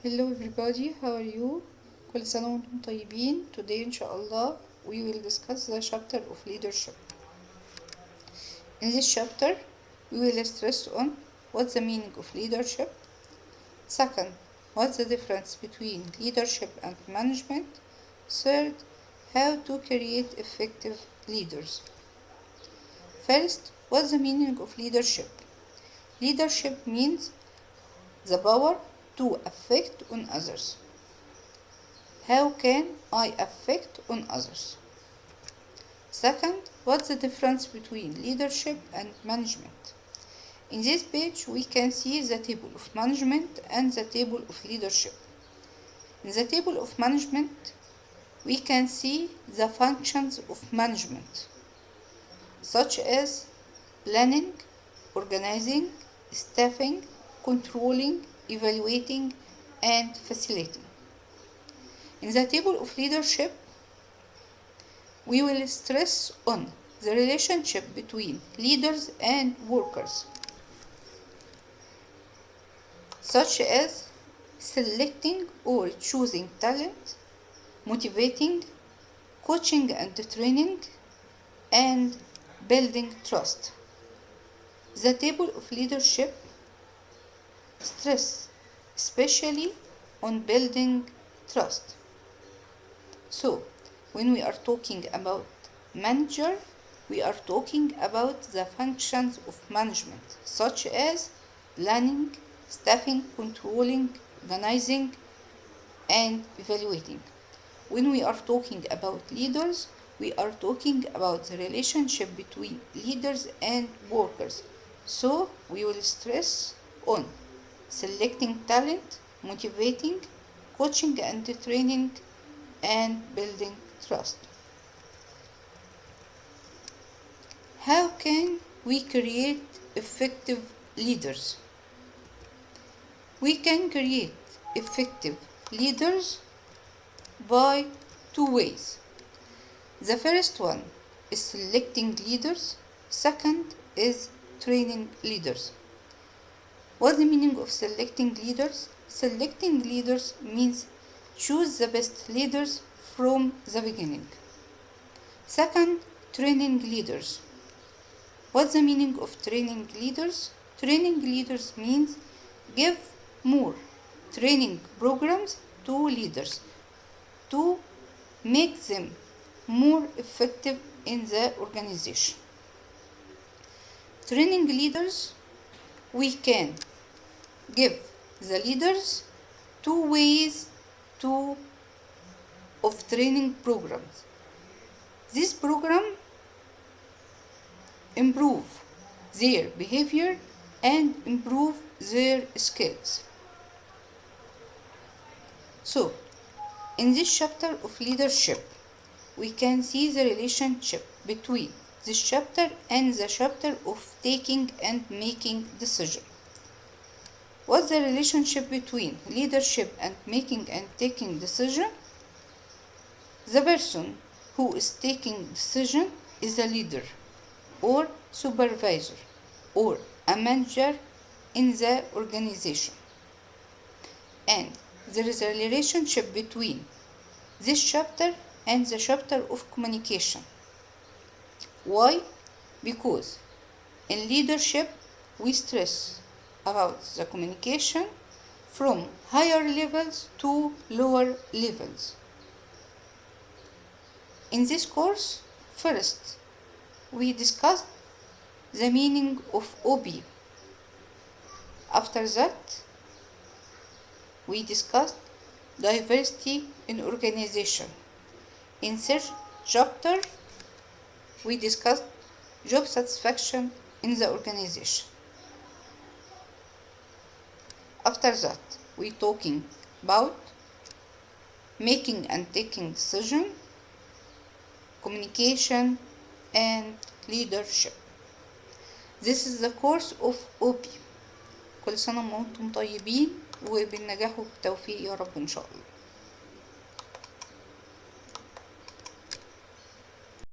Hello everybody, how are you? كل سنة وانتم طيبين. Today إن شاء الله we will discuss the chapter of leadership. In this chapter we will stress on what's the meaning of leadership. Second, what's the difference between leadership and management. Third, how to create effective leaders. First, what's the meaning of leadership? Leadership means the power to affect on others. How can I affect on others? Second, what's the difference between leadership and management? In this page, we can see the table of management and the table of leadership. In the table of management, we can see the functions of management, such as planning, organizing, staffing, controlling, evaluating, and facilitating. In the table of leadership, we will stress on the relationship between leaders and workers, such as selecting or choosing talent, motivating, coaching and training, and building trust. The table of leadership stress especially on building trust. So, when we are talking about manager, we are talking about the functions of management, such as planning, staffing, controlling, organizing, and evaluating. When we are talking about leaders, we are talking about the relationship between leaders and workers. So, we will stress on selecting talent, motivating, coaching and training, and building trust. How can we create effective leaders? We can create effective leaders by two ways. The first one is selecting leaders. Second is training leaders. What's the meaning of selecting leaders? Selecting leaders means choose the best leaders from the beginning. Second, training leaders. What's the meaning of training leaders? Training leaders means give more training programs to leaders to make them more effective in the organization. Training leaders, we can give the leaders two ways of training programs. This program improve their behavior and improve their skills. So, in this chapter of leadership, we can see the relationship between this chapter and the chapter of taking and making decisions. What's the relationship between leadership and making and taking decision? The person who is taking decision is a leader or supervisor or a manager in the organization. And there is a relationship between this chapter and the chapter of communication. Why? Because in leadership we stress about the communication from higher levels to lower levels. In this course, first we discussed the meaning of OB. After that, we discussed diversity in organization. In third chapter, we discussed job satisfaction in the organization. After that, we talking about making and taking decision, communication, and leadership. This is the course of OB. كل سنة وانتم طيبين وبالنجاح والتوفيق يا رب إن شاء الله.